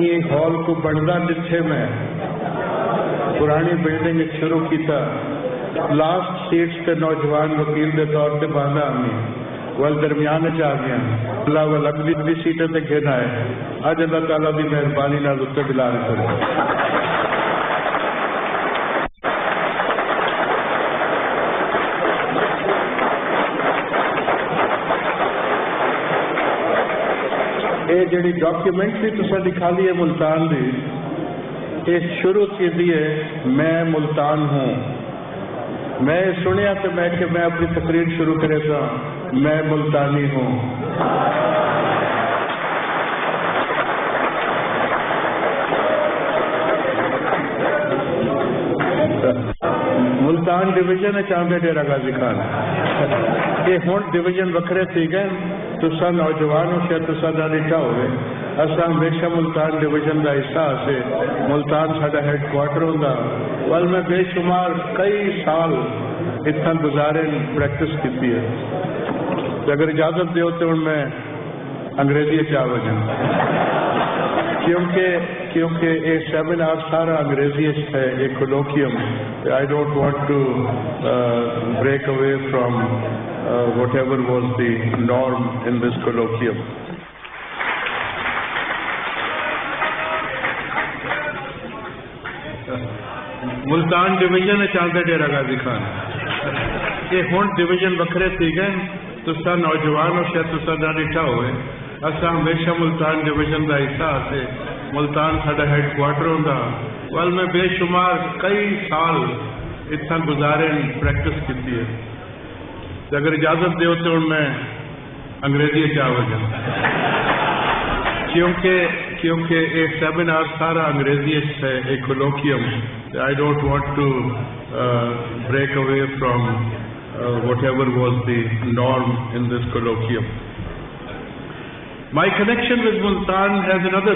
یہ ہال کو بننا جتھے میں پرانی بلڈنگ شروع کیتا لاسٹ سیٹس تے نوجوان وکیل دے طور تے باندھا ہمیں وال درمیان آ گیا اللہ وال اگلی سیٹیں تے گھن آئے اج اللہ تعالیٰ دی مہربانی نال اتنے بلا رہے یہ جڑی ڈاکیومنٹری تصا دکھا لی ہے ملتان دی یہ شروع کی ہے میں ملتان ہوں میں سنیا تو میں کہ میں اپنی تقریر شروع کرے تھا میں ملتانی ہوں ملتان ڈویژن چاہتے ڈیرا غازی خان یہ ہوں ڈویژن وکھرے تھی گئے تسا نوجوان ہو شاید تسا نہ ڈٹھا ہوئے اصا ہمیشہ ملتان ڈویژن کا حصہ سے ملتان ساڈا ہیڈ کوارٹر ہوتا وال میں بے شمار کئی سال اتنا گزارے پریکٹس کی ہے اگر اجازت دیو تو ہوں میں انگریزی چاہ وجہ کیونکہ یہ سیمینار سارا انگریزی ہے ایک colloquium I don't want to break away from whatever was the norm in this colloquium. Multan division چاہتے ڈیرا غازی خان یہ ہوں ڈویژن وکھرے تھی گئے تسا نوجوان ہو شاید تسا نہ ڈٹھا ہوئے اصا ہمیشہ ملتان ڈویژن کا حصہ سے ملتان ساڈا ہیڈ کوارٹر ہوتا وال میں بے شمار کئی سال اتنا گزارے پریکٹس کی ہے اگر اجازت دیو تو میں انگریزی چاہ وجہ کیونکہ یہ سیمینار سارا انگریزی ہے ایک colloquium I don't want to break away from whatever was the norm in this colloquium. My connection with Multan has another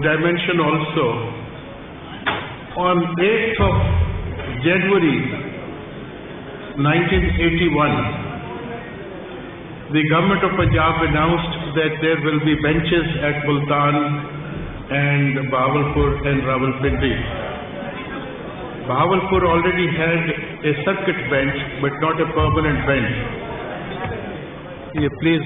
dimension also. On 8th of January 1981, the government of Punjab announced that there will be benches at Multan and Bahawalpur and Rawalpindi. Bahawalpur already had a circuit bench but not a permanent bench. Please,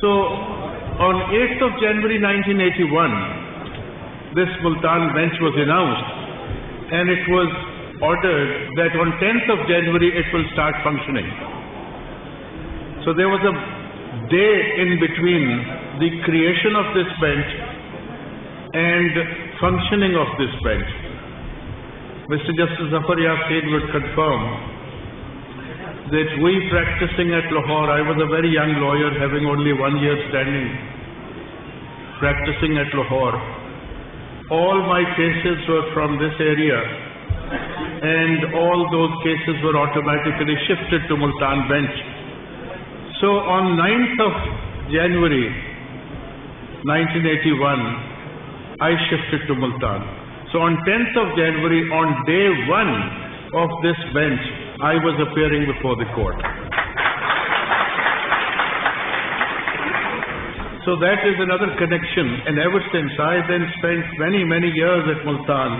So on 8th of January 1981, this Multan bench was announced and it was ordered that on 10th of January it will start functioning. So there was a day in between the creation of this bench and functioning of this bench. Mr. Justice Zafar Yassin would confirm that we practicing at Lahore, I was a very young lawyer having only 1 year standing, practicing at Lahore. All my cases were from this area and all those cases were automatically shifted to Multan bench. So on 9th of January 1981, I shifted to Multan. So on 10th of January, on day 1 of this bench, I was appearing before the court. So that is another connection, and ever since I then spent many years at Multan,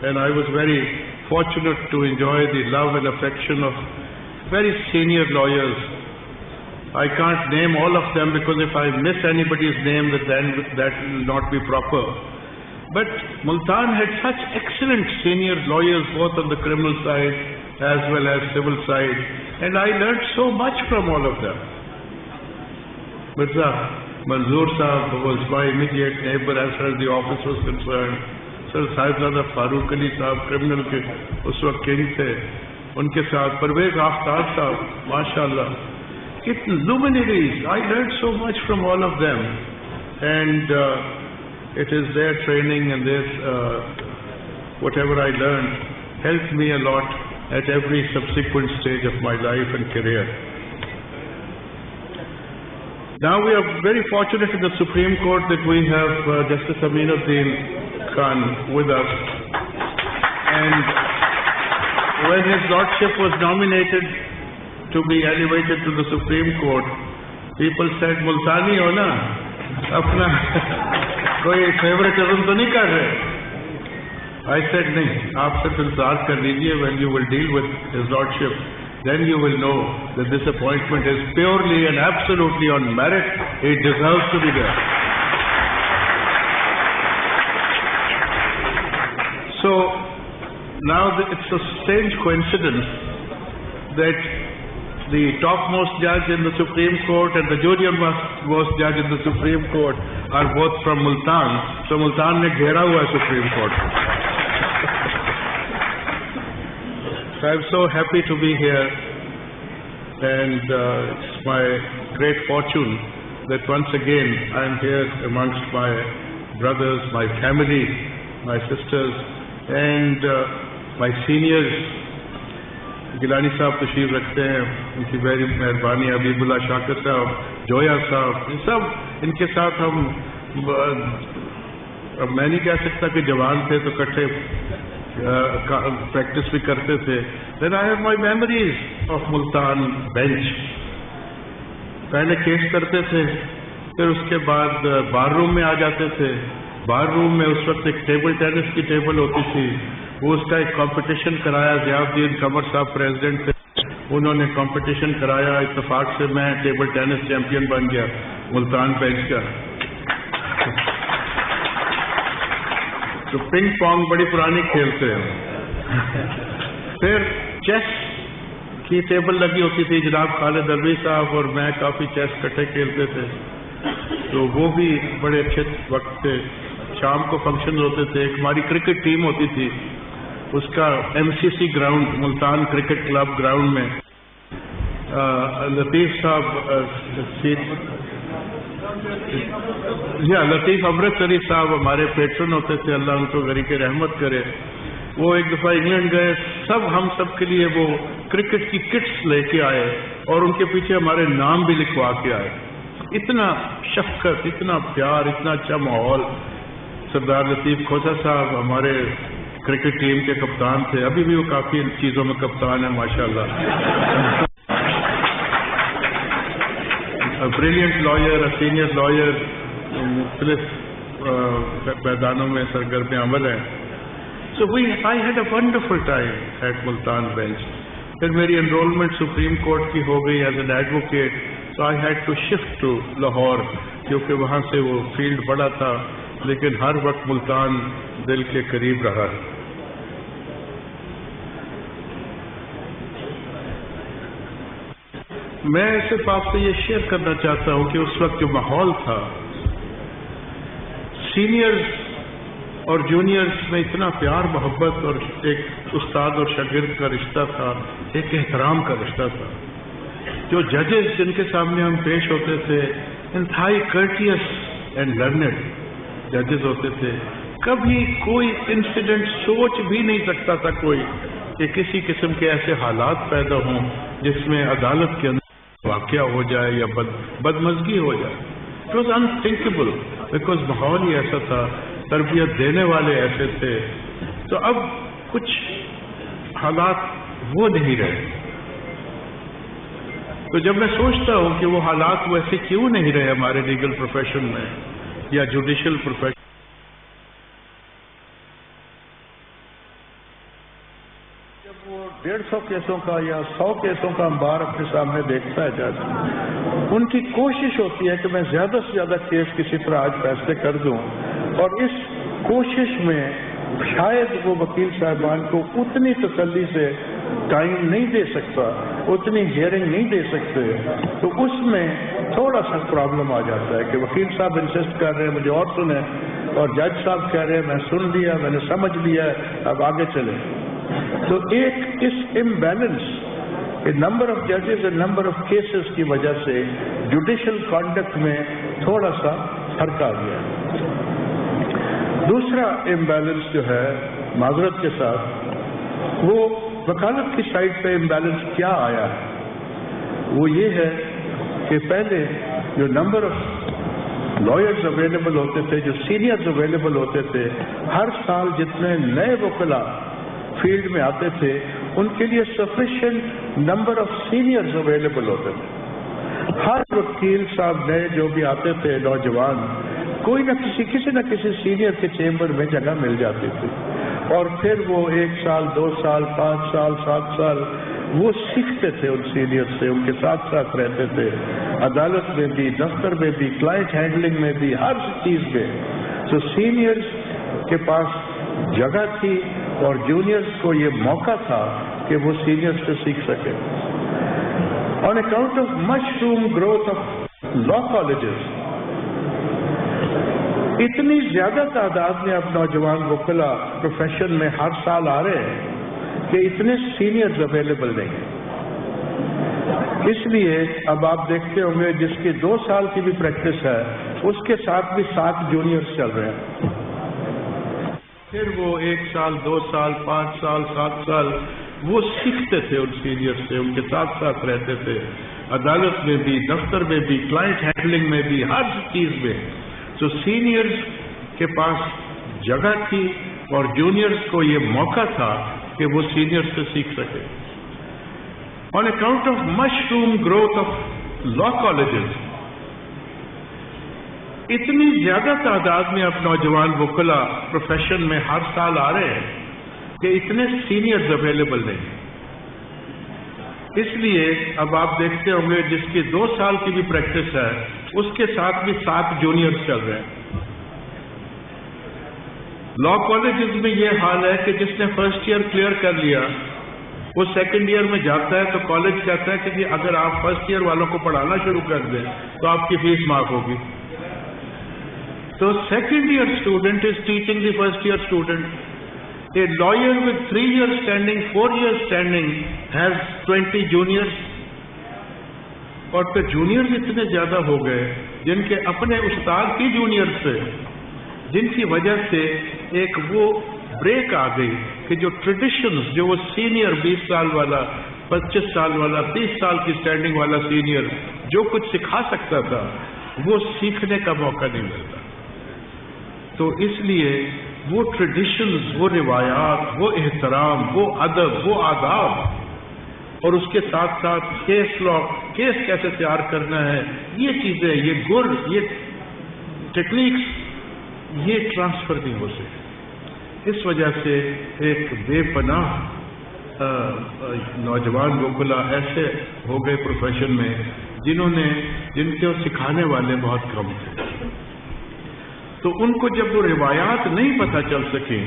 and I was very fortunate to enjoy the love and affection of very senior lawyers. I can't name all of them because if I miss anybody's name, then that will not be proper. But Multan had such excellent senior lawyers both on the criminal side as well as civil side, and I learned so much from all of them. Mirza Manzoor Sahab was my immediate neighbor as far as the office was concerned. Sir Sahibzada Farooq Ali Sahab, criminal ke us waqt king the, unke saath Parvez Aftab Sahab, mashallah. It luminaries. I learned so much from all of them, and it is their training and their whatever I learned helped me a lot at every subsequent stage of my life and career. Now we are very fortunate in the Supreme Court that we have Justice Aminuddin Khan with us, and when his lordship was nominated to be elevated to the Supreme Court, people said Multani ہو نا, اپنا کوئی favouritism تو نہیں کر رہے. I said نہیں, آپ صرف انتظار کر لیجیے, when you will deal with his lordship, then you will know that this appointment is purely and absolutely on merit. He deserves to be there. So now it's a strange coincidence that the topmost judge in the Supreme Court and the junior most judge in the Supreme Court are both from Multan. So Multan ne ghera hua hai Supreme Court. So I'm so happy to be here, and it's my great fortune that once again I'm here amongst my brothers, my family, my sisters, and my seniors. Gilani صاحب تشریف رکھتے ہیں, ان کی بڑی مہربانی. حبیب اللہ شاکر صاحب, جویا صاحب, یہ سب ان کے ساتھ ہم, اب میں نہیں کہہ سکتا کہ جوان تھے تو کٹھے پریکٹس بھی کرتے تھے. Then I have my memories of Multan bench. پہلے کیس کرتے تھے, پھر اس کے بعد بار روم میں آ جاتے تھے. بار روم میں اس وقت ایک ٹیبل ٹینس کی ٹیبل ہوتی تھی, وہ اس کا ایک کمپٹیشن کرایا. ضیاء الدین قمر صاحب پریزیڈنٹ تھے, انہوں نے کمپٹیشن کرایا. اتفاق سے میں ٹیبل ٹینس چیمپئن بن گیا ملتان بینچ کا. تو پنگ پونگ بڑی پرانی کھیلتے ہیں. پھر چیس کی ٹیبل لگی ہوتی تھی, جناب خالد الوی صاحب اور میں کافی چیس کٹھے کھیلتے تھے, تو وہ بھی بڑے اچھے وقت تھے. شام کو فنکشن ہوتے تھے. ایک ہماری کرکٹ ٹیم ہوتی تھی, اس کا MCC ground, Multan cricket club ground میں لطیف صاحب, لطیف امرتسری صاحب ہمارے پیٹرن ہوتے تھے, اللہ ان کو غریق رحمت کرے. وہ ایک دفعہ انگلینڈ گئے, ہم سب کے لیے وہ کرکٹ کی کٹس لے کے آئے اور ان کے پیچھے ہمارے نام بھی لکھوا کے آئے. اتنا شفقت, اتنا پیار, اتنا اچھا ماحول. سردار لطیف کھوسا صاحب ہمارے کرکٹ ٹیم کے کپتان تھے, ابھی بھی وہ کافی چیزوں میں کپتان ہیں ماشاءاللہ. بریلینٹ لائر, سینئر لائر, مختلف میدانوں میں سرگرم عمل ہیں. سو I had a wonderful time at Multan bench. پھر میری انرولمنٹ سپریم کورٹ کی ہو گئی as an advocate, so I had to shift to Lahore, کیونکہ وہاں سے وہ فیلڈ بڑا تھا, لیکن ہر وقت ملتان دل کے قریب رہا. میں صرف آپ سے یہ شیئر کرنا چاہتا ہوں کہ اس وقت جو ماحول تھا, سینئرز اور جونیئرز میں اتنا پیار محبت اور ایک استاد اور شاگرد کا رشتہ تھا, ایک احترام کا رشتہ تھا. جو ججز جن کے سامنے ہم پیش ہوتے تھے, انتہائی کرٹیس اینڈ لرنڈ ججز ہوتے تھے. کبھی کوئی انسیڈنٹ سوچ بھی نہیں سکتا تھا کوئی کہ کسی قسم کے ایسے حالات پیدا ہوں جس میں عدالت کے اندر واقعہ ہو جائے یا بدمزگی ہو جائے. اٹ واز انتھنکیبل, بیکاز ماحول ہی ایسا تھا, تربیت دینے والے ایسے تھے. تو اب کچھ حالات وہ نہیں رہے. تو جب میں سوچتا ہوں کہ وہ حالات ویسے کیوں نہیں رہے ہمارے لیگل پروفیشن میں یا جوڈیشل پروفیشن, جب وہ 150 کیسوں کا یا 100 کیسوں کا بار اپنے سامنے دیکھتا ہے جج, ان کی کوشش ہوتی ہے کہ میں زیادہ سے زیادہ کیس کسی طرح آج فیصلے کر دوں, اور اس کوشش میں شاید وہ وکیل صاحبان کو اتنی تسلی سے ٹائم نہیں دے سکتا, اتنی ہیئرنگ نہیں دے سکتے. تو اس میں تھوڑا سا پرابلم آ جاتا ہے کہ وکیل صاحب انسسٹ کر رہے ہیں مجھے اور سنیں, اور جج صاحب کہہ رہے ہیں میں سن لیا, میں نے سمجھ لیا, اب آگے چلیں. تو ایک اس امبیلنس نمبر آف ججز اینڈ نمبر آف کیسز کی وجہ سے جوڈیشل کانڈکٹ میں تھوڑا سا فرق آ گیا. دوسرا امبیلنس جو ہے معذرت کے ساتھ, وہ وکالت کی سائڈ پہ امبیلنس کیا آیا ہے, وہ یہ ہے کہ پہلے جو نمبر آف لائرز اویلیبل ہوتے تھے, جو سینئرز اویلیبل ہوتے تھے, ہر سال جتنے نئے وکلا فیلڈ میں آتے تھے ان کے لیے sufficient number of seniors available ہوتے تھے. ہر وکیل صاحب نئے جو بھی آتے تھے نوجوان، کوئی نہ کسی سینئر کے چیمبر میں جگہ مل جاتی تھی، اور پھر وہ 1 سال 2 سال 5 سال 7 سال وہ سیکھتے تھے ان سینئر سے، ان کے ساتھ ساتھ رہتے تھے، عدالت میں بھی، دفتر میں بھی، کلائنٹ ہینڈلنگ میں بھی، ہر چیز میں۔ تو سینئرز کے پاس جگہ تھی اور جونیئرز کو یہ موقع تھا کہ وہ سینئرز سے سیکھ سکے۔ On account of mushroom growth of law colleges، اتنی زیادہ تعداد میں اب نوجوان وکلا پروفیشن میں ہر سال آ رہے ہیں کہ اتنے سینئرز اویلیبل نہیں ہیں۔ اس لیے اب آپ دیکھتے ہوں گے جس کی 2 سال کی بھی پریکٹس ہے اس کے ساتھ بھی 7 جونیئرز چل رہے ہیں، پھر وہ 1 سال 2 سال 5 سال 7 سال وہ سیکھتے تھے ان سینئر سے، ان کے ساتھ ساتھ رہتے تھے، عدالت میں بھی، دفتر میں بھی، کلائنٹ ہینڈلنگ میں بھی، ہر چیز میں۔ تو سینئرز کے پاس جگہ تھی اور جونیئرز کو یہ موقع تھا کہ وہ سینئرز سے سیکھ سکے۔ On account of mushroom growth of law colleges، اتنی زیادہ تعداد میں اب نوجوان وکلا پروفیشن میں ہر سال آ رہے ہیں کہ اتنے سینئرز اویلیبل نہیں۔ اس لیے اب آپ دیکھتے ہوں گے جس کی 2 سال کی بھی پریکٹس ہے اس کے ساتھ بھی 7 جونیئرز چل رہے ہیں۔ لا کالجز میں یہ حال ہے کہ جس نے فرسٹ ایئر کلیئر کر لیا وہ سیکنڈ ایئر میں جاتا ہے تو کالج کہتا ہے کہ جی اگر آپ فرسٹ ایئر والوں کو پڑھانا شروع کر دیں تو آپ کی فیس معاف ہوگی۔ تو second year student is teaching the first year student. A lawyer with 3 years standing, 4 years standing has 20 juniors، اور پھر جونیئر اتنے زیادہ ہو گئے جن کے اپنے استاد کی جونیئر سے، جن کی وجہ سے ایک وہ بریک آ گئی کہ جو ٹریڈیشنز، جو وہ سینئر 20 سال والا 25 سال والا 30 سال کی اسٹینڈنگ والا سینئر جو کچھ سکھا سکتا تھا وہ سیکھنے کا موقع نہیں ملتا۔ تو اس لیے وہ ٹریڈیشنز، وہ روایات، وہ احترام، وہ ادب، وہ آداب، اور اس کے ساتھ ساتھ کیس لا، کیس کیسے تیار کرنا ہے، یہ چیزیں، یہ گر، یہ ٹیکنیکس، یہ ٹرانسفر نہیں ہو سکے۔ اس وجہ سے ایک بے پناہ نوجوان وکلا ایسے ہو گئے پروفیشن میں جن کے سکھانے والے بہت کم تھے۔ تو ان کو جب وہ روایات نہیں پتہ چل سکیں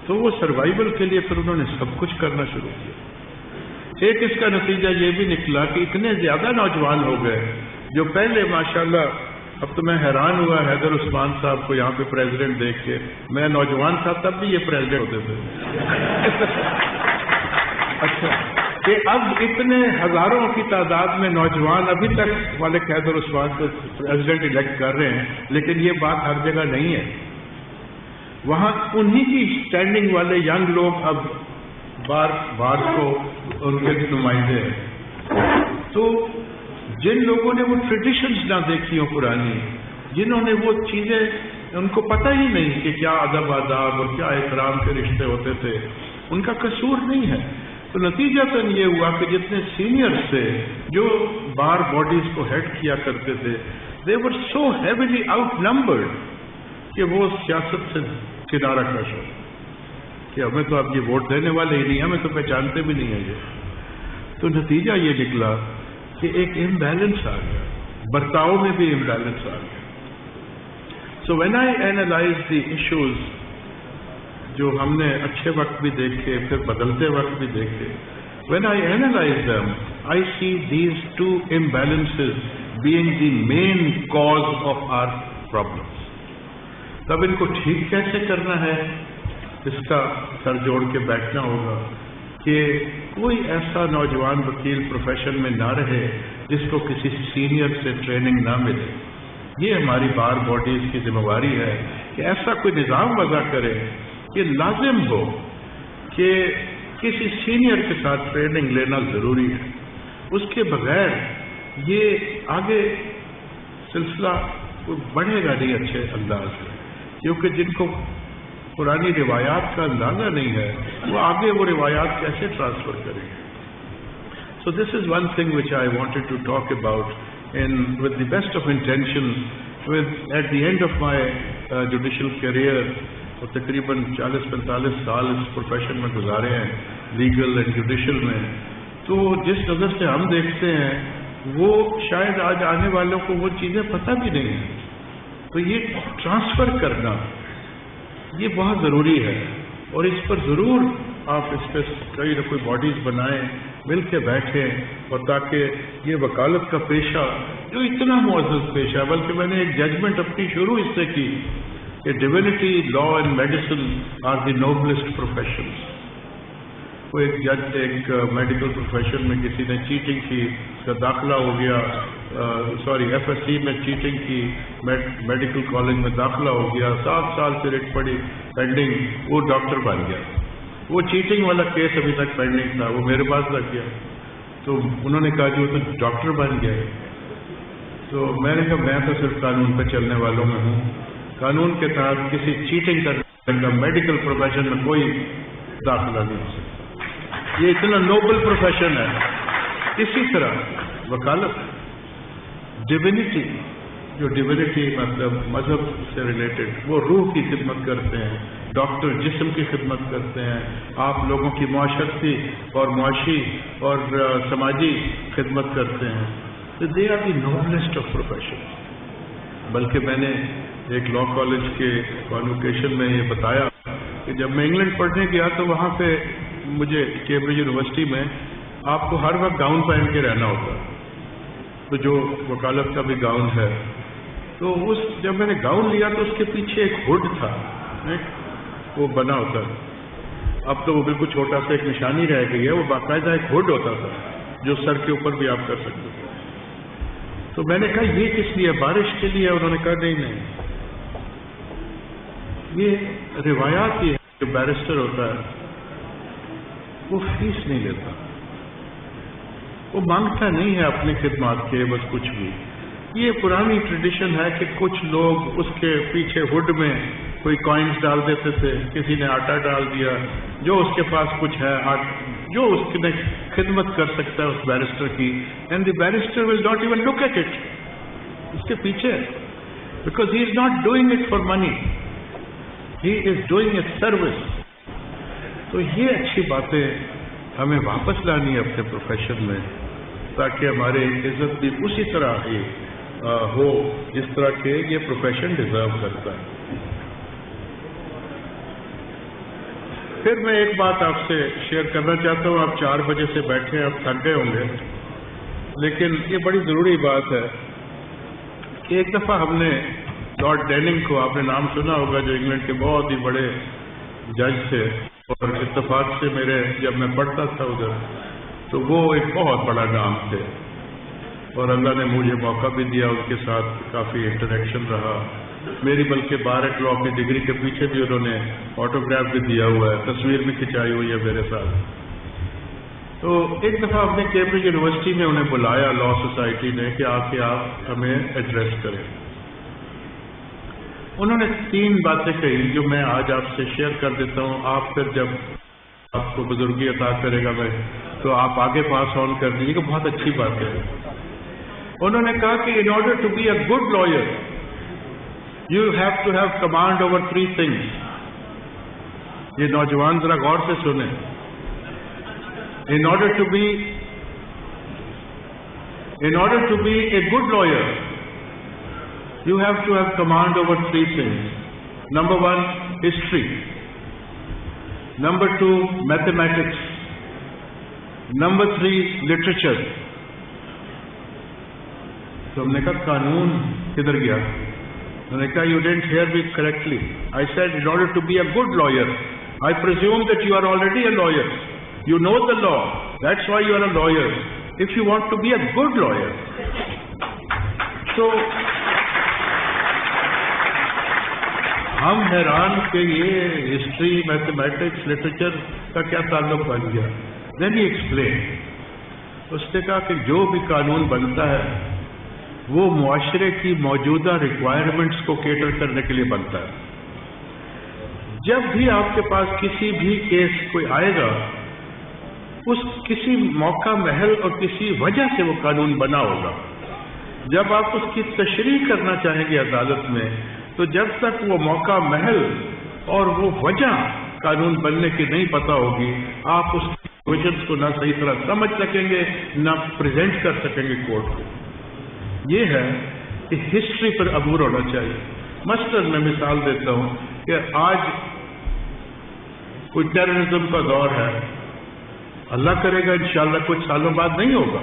تو وہ سروائیول کے لیے پھر انہوں نے سب کچھ کرنا شروع کیا۔ ایک اس کا نتیجہ یہ بھی نکلا کہ اتنے زیادہ نوجوان ہو گئے جو پہلے ماشاءاللہ، اب تو میں حیران ہوا حیدر عثمان صاحب کو یہاں پہ پریزیڈنٹ دیکھ کے، میں نوجوان تھا تب بھی یہ پریزیڈنٹ ہوتے تھے۔ اچھا کہ اب اتنے ہزاروں کی تعداد میں نوجوان ابھی تک ملک حیدر عثمان کو پریزیڈنٹ الیکٹ کر رہے ہیں، لیکن یہ بات ہر جگہ نہیں ہے۔ وہاں انہی کی اسٹینڈنگ والے ینگ لوگ اب بار کو ان کے نمائندے ہیں۔ تو جن لوگوں نے وہ ٹریڈیشنز نہ دیکھی ہوں پرانی، جنہوں نے وہ چیزیں، ان کو پتہ ہی نہیں کہ کیا ادب آداب اور کیا احترام کے رشتے ہوتے تھے، ان کا قصور نہیں ہے۔ تو نتیجہ یہ ہوا کہ جتنے سینئرز تھے جو بار باڈیز کو ہیڈ کیا کرتے تھے، they were so heavily outnumbered کہ وہ سیاست سے کنارہ کش ہو کہ ہمیں تو اب یہ ووٹ دینے والے ہی نہیں، ہمیں تو پہچانتے بھی نہیں ہیں یہ۔ تو نتیجہ یہ نکلا کہ ایک امبیلنس آ گیا، برتاؤ میں بھی امبیلنس آ گیا۔ So when I analyze the issues جو ہم نے اچھے وقت بھی دیکھے پھر بدلتے وقت بھی دیکھے، when I analyze them I see these two imbalances being the main cause of our problems۔ تب ان کو ٹھیک کیسے کرنا ہے، اس کا سر جوڑ کے بیٹھنا ہوگا کہ کوئی ایسا نوجوان وکیل پروفیشن میں نہ رہے جس کو کسی سینئر سے ٹریننگ نہ ملے۔ یہ ہماری بار باڈیز کی ذمہ داری ہے کہ ایسا کوئی نظام وضع کرے کہ لازم ہو کہ کسی سینئر کے ساتھ ٹریننگ لینا ضروری ہے، اس کے بغیر یہ آگے سلسلہ بڑھے گا نہیں اچھے انداز میں، کیونکہ جن کو پرانی روایات کا اندازہ نہیں ہے وہ آگے وہ روایات کیسے ٹرانسفر کریں گے۔ So this is one thing which I wanted to talk about with the best of intentions. At the end of my judicial career, اور تقریباً 40-45 سال اس پروفیشن میں گزارے ہیں لیگل اینڈ جوڈیشل میں، تو جس نظر سے ہم دیکھتے ہیں وہ شاید آج آنے والوں کو وہ چیزیں پتہ بھی نہیں ہیں. تو یہ ٹرانسفر کرنا یہ بہت ضروری ہے، اور اس پر ضرور آپ اس پہ کوئی نہ کوئی باڈیز بنائیں، مل کے بیٹھیں، اور تاکہ یہ وکالت کا پیشہ جو اتنا معزز پیشہ ہے، بلکہ میں نے ایک ججمنٹ اپنی شروع اس سے کی کہ divinity, law and medicine are the noblest professions. وہ ایک میڈیکل پروفیشن میں کسی نے چیٹنگ کی، اس کا داخلہ ہو گیا، FSC میں چیٹنگ کی، میڈیکل کالج میں داخلہ ہو گیا، 7 سال سے ریٹ پڑی پینڈنگ، وہ ڈاکٹر بن گیا. وہ چیٹنگ والا کیس ابھی تک پینڈنگ تھا، وہ میرے پاس لگ گیا. تو انہوں نے کہا کہ وہ تو ڈاکٹر بن گیا. تو میں نے کہا میں تو صرف قانون پہ چلنے والوں میں ہوں، قانون کے تحت کسی چیٹنگ کرنے کا میڈیکل پروفیشن میں کوئی داخلہ نہیں ہو سکتا. یہ اتنا نوبل پروفیشن ہے. اسی طرح وکالت، ڈیوینٹی، جو ڈیوینٹی مطلب مذہب سے ریلیٹڈ، وہ روح کی خدمت کرتے ہیں، ڈاکٹر جسم کی خدمت کرتے ہیں، آپ لوگوں کی معاشرتی اور معاشی اور سماجی خدمت کرتے ہیں. تو they are the noblest of profession. بلکہ میں نے ایک لا کالج کے کانوکیشن میں یہ بتایا کہ جب میں انگلینڈ پڑھنے گیا تو وہاں پہ مجھے کیمبرج یونیورسٹی میں آپ کو ہر وقت گاؤن پہن کے رہنا ہوتا، تو جو وکالت کا بھی گاؤن ہے. تو جب میں نے گاؤن لیا تو اس کے پیچھے ایک ہوڈ تھا، وہ بنا ہوتا. اب تو وہ بالکل چھوٹا سا ایک نشانی رہ گئی ہے، وہ باقاعدہ ایک ہوڈ ہوتا تھا جو سر کے اوپر بھی آپ کر سکتے تھے. تو میں نے کہا یہ کس لیے؟ بارش کے لیے؟ انہوں نے کہا نہیں، یہ روایات یہ ہے کہ بیرسٹر ہوتا ہے وہ فیس نہیں لیتا، وہ مانگتا نہیں ہے اپنی خدمات کے بس کچھ بھی. یہ پرانی ٹریڈیشن ہے کہ کچھ لوگ اس کے پیچھے ہوڈ میں کوئی کوائنز ڈال دیتے تھے، کسی نے آٹا ڈال دیا، جو اس کے پاس کچھ ہے، جو اس نے خدمت کر سکتا ہے اس بیرسٹر کی، and the barrister will not even look at it. اس کے پیچھے، because he is not doing it for money, he is doing it service. تو یہ اچھی باتیں ہمیں واپس لانی ہے اپنے پروفیشن میں، تاکہ ہمارے عزت بھی اسی طرح ہی ہو جس طرح کہ یہ پروفیشن ڈیزرو کرتا ہے. پھر میں ایک بات آپ سے شیئر کرنا چاہتا ہوں. آپ 4 بجے سے بیٹھے، آپ تھک گئے ہوں گے، لیکن یہ بڑی ضروری بات ہے. ایک دفعہ ہم نے لارڈ ڈیننگ کو، آپ نے نام سنا ہوگا، جو انگلینڈ کے بہت ہی بڑے جج تھے، اور اتفاق سے جب میں پڑھتا تھا ادھر تو وہ ایک بہت بڑا نام تھے، اور اللہ نے مجھے موقع بھی دیا، ان کے ساتھ کافی انٹریکشن رہا میری. بلکہ بار ایٹ لا کی ڈگری کے پیچھے بھی انہوں نے آٹوگراف بھی دیا ہوا ہے، تصویر بھی کھنچائی ہوئی ہے میرے ساتھ. تو ایک دفعہ ہم نے کیمبرج یونیورسٹی میں انہیں بلایا، لا سوسائٹی نے، کہ آ کے آپ ہمیں ایڈریس کریں. انہوں نے 3 باتیں کہی جو میں آج آپ سے شیئر کر دیتا ہوں. آپ پھر جب آپ کو بزرگی عطا کرے گا میں تو آپ آگے پاس آن کر دیجیے گا. بہت اچھی بات ہے. انہوں نے کہا کہ in order to be a good lawyer you have to have command over 3 things. یہ نوجوان ذرا غور سے سنیں. In order to be a good lawyer, you have to have command over 3 things. Number 1, history. Number 2, mathematics. Number 3, literature. تو ہم نے کہا قانون کدھر گیا؟ انہوں نے کہا you didn't hear me correctly. I said in order to be a good lawyer, I presume that you are already a lawyer. You know the law. That's why you are a lawyer. If you want to be a good lawyer, so ہم حیران کہ یہ history, mathematics, literature کا کیا تعلق بن گیا. Then he explained. اس نے کہا کہ جو بھی قانون بنتا ہے وہ معاشرے کی موجودہ ریکوائرمنٹس کو کیٹر کرنے کے لیے بنتا ہے. جب بھی آپ کے پاس کسی بھی کیس کوئی آئے گا اس کسی موقع محل اور کسی وجہ سے وہ قانون بنا ہوگا. جب آپ اس کی تشریح کرنا چاہیں گے عدالت میں تو جب تک وہ موقع محل اور وہ وجہ قانون بننے کی نہیں پتہ ہوگی آپ اس پروویژنس کو نہ صحیح طرح سمجھ سکیں گے نہ پریزنٹ کر سکیں گے کورٹ کو. یہ ہے کہ ہسٹری پر عبور ہونا چاہیے. مثلاً میں مثال دیتا ہوں کہ آج کوئی ٹیررزم کا دور ہے, اللہ کرے گا انشاءاللہ کچھ سالوں بعد نہیں ہوگا.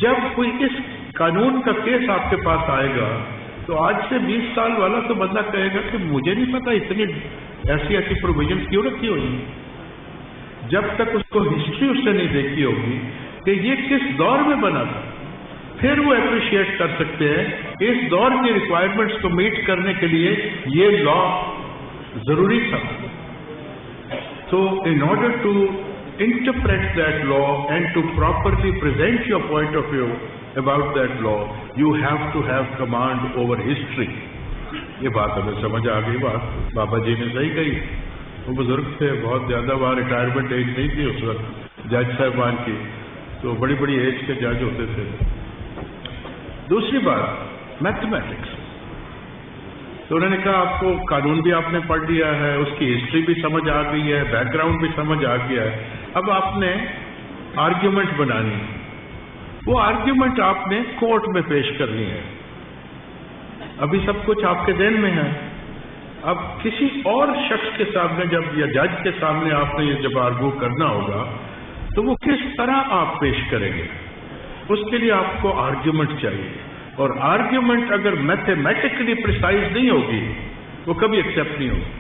جب کوئی اس قانون کا کیس آپ کے پاس آئے گا تو آج سے 20 سال والا تو بندہ کہے گا کہ مجھے نہیں پتا اتنی ایسی پروویژن کیوں رکھی ہوئی. جب تک اس کو ہسٹری اس سے نہیں دیکھی ہوگی کہ یہ کس دور میں بنا تھا, پھر وہ اپریشیٹ کر سکتے ہیں کہ اس دور کی ریکوائرمنٹس کو میٹ کرنے کے لیے یہ لا ضروری تھا. So in order to interpret that law and to properly present your point of view about that law, you have to have command over history. یہ بات ہمیں سمجھ آ گئی. بات بابا جی نے صحیح کہی. وہ بزرگ تھے, بہت زیادہ وہاں ریٹائرمنٹ ایج نہیں تھی اس وقت جج صاحبان کی, تو بڑی بڑی ایج کے جج ہوتے تھے. دوسری بات میتھمیٹکس. تو انہوں نے کہا آپ کو قانون بھی آپ نے پڑھ لیا ہے, اس کی ہسٹری بھی سمجھ آ گئی ہے, بیک گراؤنڈ بھی سمجھ آ گیا ہے, اب آپ نے آرگیومنٹ بنانی ہے. وہ آرگیومنٹ آپ نے کورٹ میں پیش کرنی ہے. ابھی سب کچھ آپ کے ذہن میں ہے. اب کسی اور شخص کے سامنے جب یا جج کے سامنے آپ نے یہ جب آرگو کرنا ہوگا تو وہ کس طرح آپ پیش کریں گے, اس کے لیے آپ کو آرگیومنٹ چاہیے. اور آرگیومنٹ اگر میتھمیٹیکلی پریسائز نہیں ہوگی وہ کبھی ایکسیپٹ نہیں ہوگی.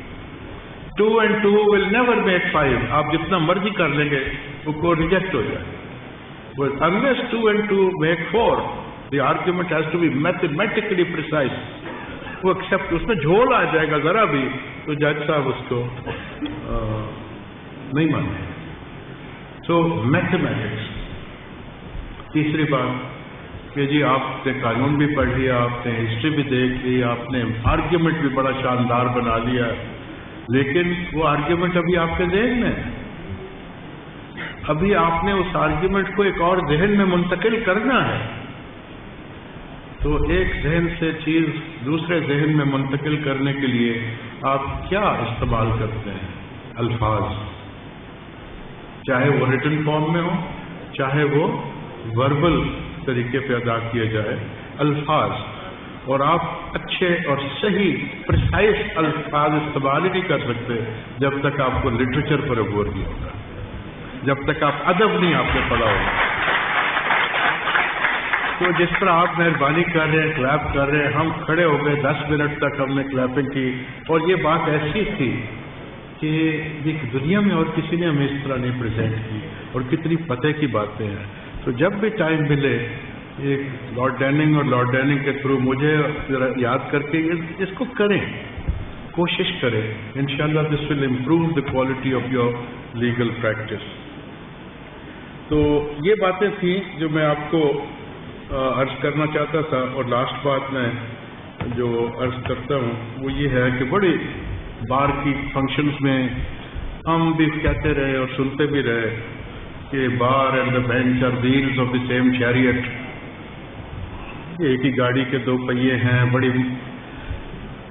2 and 2 will never make 5. آپ جتنا مرضی کر لیں گے وہ کو ریجیکٹ ہو جائے. But unless 2 and 2 make 4, the argument has to be mathematically precise. وہ ایکسیپٹ, اس میں جھول آ جائے گا ذرا بھی تو جج صاحب اس کو نہیں مانتے. سو میتھمیٹکس. تیسری بات کہ جی آپ نے قانون بھی پڑھ لیا, آپ نے ہسٹری بھی دیکھ لی, آپ نے آرگیومنٹ بھی بڑا شاندار بنا لیا, لیکن وہ آرگیومنٹ ابھی آپ کے ذہن میں ہے. ابھی آپ نے اس آرگیومنٹ کو ایک اور ذہن میں منتقل کرنا ہے. تو ایک ذہن سے چیز دوسرے ذہن میں منتقل کرنے کے لیے آپ کیا استعمال کرتے ہیں؟ الفاظ, چاہے وہ ریٹن فارم میں ہو چاہے وہ وربل طریقے پہ ادا کیا جائے. الفاظ, اور آپ اچھے اور صحیح پرسائز الفاظ استعمال ہی نہیں کر سکتے جب تک آپ کو لٹریچر پر عبور نہیں ہوگا, جب تک آپ ادب نہیں آپ نے پڑھا ہوگا. تو جس طرح آپ مہربانی کر رہے ہیں, کلیپ کر رہے ہیں, ہم کھڑے ہو گئے 10 منٹ تک ہم نے کلیپنگ کی, اور یہ بات ایسی تھی کہ یہ دنیا میں اور کسی نے ہمیں اس طرح نہیں پریزنٹ کی, اور کتنی پتہ کی باتیں ہیں. تو جب بھی ٹائم ملے ایک لارڈ ڈیننگ اور لارڈ ڈیننگ کے تھرو مجھے یاد کر کے اس کو کریں, کوشش کریں. انشاءاللہ this will improve the quality of your legal practice. تو یہ باتیں تھیں جو میں آپ کو عرض کرنا چاہتا تھا. اور لاسٹ بات میں جو عرض کرتا ہوں وہ یہ ہے کہ بڑی بار کی فنکشنز میں ہم بھی کہتے رہے اور سنتے بھی رہے کہ bar and the bench are wheels of the same chariot. ایک ہی گاڑی کے 2 پہیے ہیں. بڑی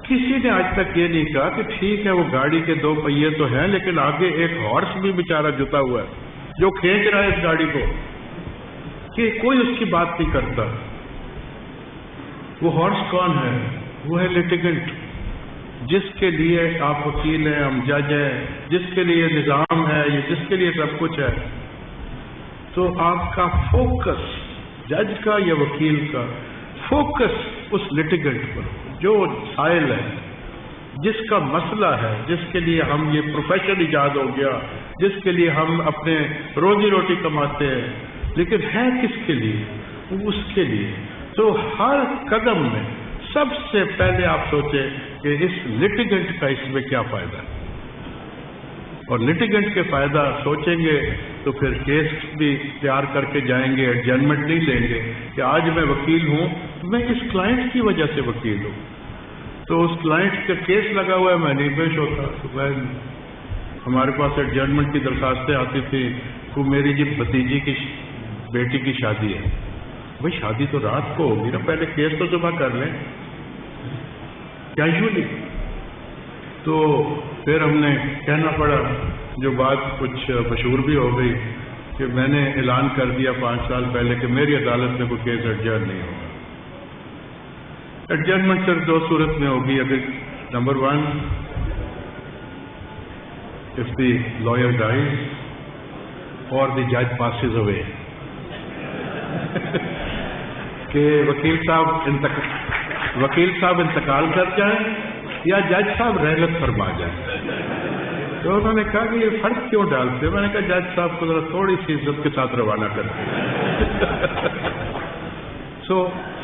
کسی نے آج تک یہ نہیں کہا کہ ٹھیک ہے وہ گاڑی کے 2 پہیے تو ہیں لیکن آگے ایک ہارس بھی بیچارہ جتا ہوا ہے جو کھینچ رہا ہے اس گاڑی کو, کہ کوئی اس کی بات نہیں کرتا. وہ ہارس کون ہے؟ وہ ہے لیٹیگنٹ, جس کے لیے آپ وکیل ہیں, ہم جج ہیں, جس کے لیے نظام ہے, یہ جس کے لیے سب کچھ ہے. تو آپ کا فوکس, جج کا یا وکیل کا فوکس اس لیٹیگنٹ پر جو سائل ہے, جس کا مسئلہ ہے, جس کے لیے ہم یہ پروفیشن ایجاد ہو گیا, جس کے لیے ہم اپنے روزی روٹی کماتے ہیں, لیکن ہے کس کے لیے؟ اس کے لیے. تو ہر قدم میں سب سے پہلے آپ سوچیں کہ اس لیٹیگنٹ کا اس میں کیا فائدہ ہے, اور لیٹیگنٹ کے فائدہ سوچیں گے تو پھر کیس بھی تیار کر کے جائیں گے, ایڈجرنمنٹ نہیں لیں گے کہ آج میں وکیل ہوں تو میں اس کلائنٹ کی وجہ سے وکیل ہوں, تو اس کلائنٹ کا کیس لگا ہوا ہے میں نہیں پیش ہوتا. تو میں ہمارے پاس ایڈجرنمنٹ کی درخواستیں آتی تھی کو میری جی بھتیجی کی بیٹی کی شادی ہے. بھائی شادی تو رات کو ہوگی نا, پہلے کیس تو صبح کر لیں کیجولی. تو پھر ہم نے کہنا پڑا, جو بات کچھ مشہور بھی ہو گئی کہ میں نے اعلان کر دیا 5 سال پہلے کہ میری عدالت میں کوئی کیس ایڈجرن نہیں ہوگا. ایڈجرمنٹ صرف 2 صورت میں ہوگی. اگر number 1, if the lawyer dies or the judge passes away. کہ وکیل صاحب انتقال کر جائیں یا جج صاحب رحلت فرما جائیں. تو انہوں نے کہا کہ یہ فرق کیوں ڈالتے ہیں؟ میں نے کہا جج صاحب کو ذرا تھوڑی سی عزت کے ساتھ روانہ کرتے. سو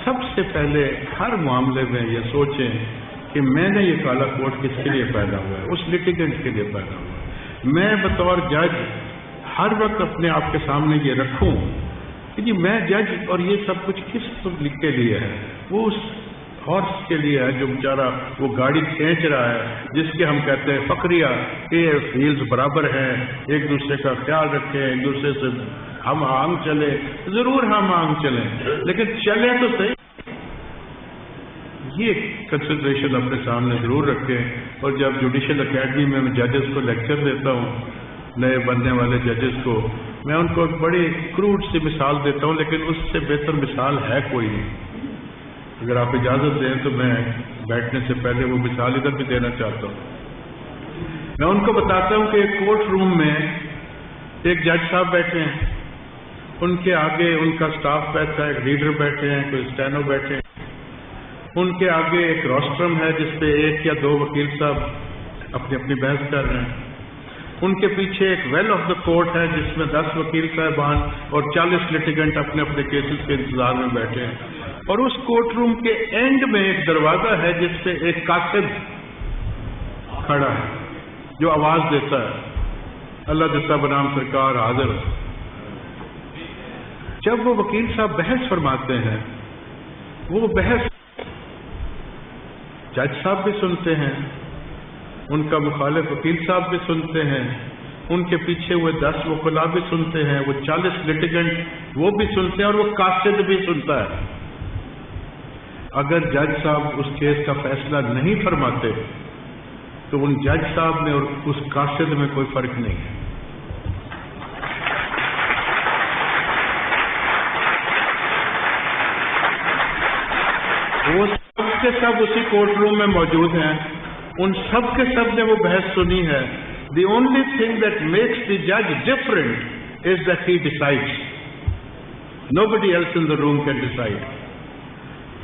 سب سے پہلے ہر معاملے میں یہ سوچیں کہ میں نے یہ کالا کوٹ کس کے لیے پیدا ہوا ہے, اس لٹیگنٹ کے لیے پیدا ہوا ہے. میں بطور جج ہر وقت اپنے آپ کے سامنے یہ رکھوں کہ جی میں جج, اور یہ سب کچھ کس کے لیے ہے؟ وہ اس ہارس کے لیے ہے جو بیچارہ وہ گاڑی کھینچ رہا ہے, جس کے ہم کہتے ہیں فقریہ کہ ویلز برابر ہیں, ایک دوسرے کا خیال رکھیں, ایک دوسرے سے ہم آہنگ چلیں. ضرور ہم آہنگ چلیں لیکن چلیں تو صحیح. یہ کنسیڈریشن اپنے سامنے ضرور رکھیں. اور جب جوڈیشل اکیڈمی میں ججز کو لیکچر دیتا ہوں, نئے بننے والے ججز کو, میں ان کو ایک بڑی کروڈ سی مثال دیتا ہوں, لیکن اس سے بہتر مثال ہے کوئی نہیں. اگر آپ اجازت دیں تو میں بیٹھنے سے پہلے وہ مثال ادھر بھی دینا چاہتا ہوں. میں ان کو بتاتا ہوں کہ ایک کورٹ روم میں ایک جج صاحب بیٹھے ہیں, ان کے آگے ان کا سٹاف بیٹھا ہے, ایک ریڈر بیٹھے ہیں, کوئی اسٹینو بیٹھے ہیں, ان کے آگے ایک روسٹرم ہے جس پہ 1 یا 2 وکیل صاحب اپنی اپنی بحث کر رہے ہیں. ان کے پیچھے ایک ویل آف دا کورٹ ہے جس میں 10 وکیل صاحبان اور 40 لٹیگنٹ اپنے اپنے کیسز کے انتظار میں بیٹھے ہیں. اور اس کورٹ روم کے اینڈ میں ایک دروازہ ہے جس پہ ایک قاصد کھڑا ہے جو آواز دیتا ہے, اللہ دستہ بنام سرکار حاضر. جب وہ وکیل صاحب بحث فرماتے ہیں, وہ بحث جج صاحب بھی سنتے ہیں, ان کا مخالف وکیل صاحب بھی سنتے ہیں, ان کے پیچھے وہ 10 وکلاء بھی سنتے ہیں, وہ 40 لٹیگنٹ وہ بھی سنتے ہیں, اور وہ قاصد بھی سنتا ہے. اگر جج صاحب اس کیس کا فیصلہ نہیں فرماتے تو ان جج صاحب میں اور اس قاصد میں کوئی فرق نہیں ہے. وہ سب کے سب اسی کورٹ روم میں موجود ہیں, ان سب کے سب نے وہ بحث سنی ہے. The only thing that makes the جج different is that he decides. Nobody else in the room can decide.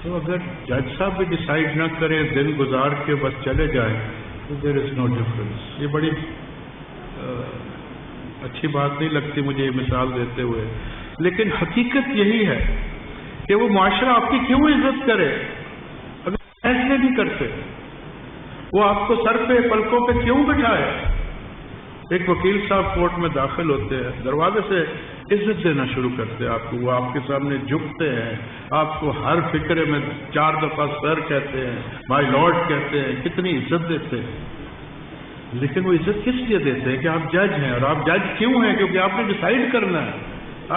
تو اگر جج صاحب بھی ڈیسائیڈ نہ کریں, دن گزار کے بس چلے جائیں, تو دیر از نو ڈفرنس. یہ بڑی اچھی بات نہیں لگتی مجھے یہ مثال دیتے ہوئے, لیکن حقیقت یہی ہے کہ وہ معاشرہ آپ کی کیوں عزت کرے اگر فیصلے نہیں کرتے؟ وہ آپ کو سر پہ پلکوں پہ کیوں بٹھائے؟ ایک وکیل صاحب کورٹ میں داخل ہوتے ہیں, دروازے سے عزت دینا شروع کرتے ہیں آپ کو, وہ آپ کے سامنے جھکتے ہیں, آپ کو ہر فکرے میں 4 دفعہ سر کہتے ہیں, مائی لارڈ کہتے ہیں, کتنی عزت دیتے ہیں. لیکن وہ عزت کس لیے دیتے ہیں؟ کہ آپ جج ہیں, اور آپ جج کیوں ہیں؟ کیونکہ آپ نے ڈیسائیڈ کرنا ہے.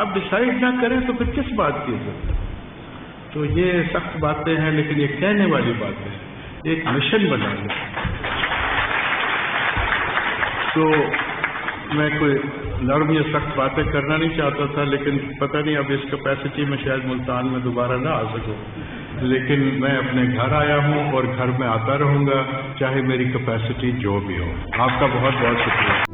آپ ڈیسائیڈ نہ کریں تو پھر کس بات کی عزت ہے؟ تو یہ سخت باتیں ہیں, لیکن یہ کہنے والی باتیں ہیں. ایک مشن بنا لیں. تو میں کوئی نرم یا سخت باتیں کرنا نہیں چاہتا تھا, لیکن پتہ نہیں اب اس کیپیسٹی میں شاید ملتان میں دوبارہ نہ آ سکوں. لیکن میں اپنے گھر آیا ہوں اور گھر میں آتا رہوں گا, چاہے میری کیپیسٹی جو بھی ہو. آپ کا بہت بہت شکریہ.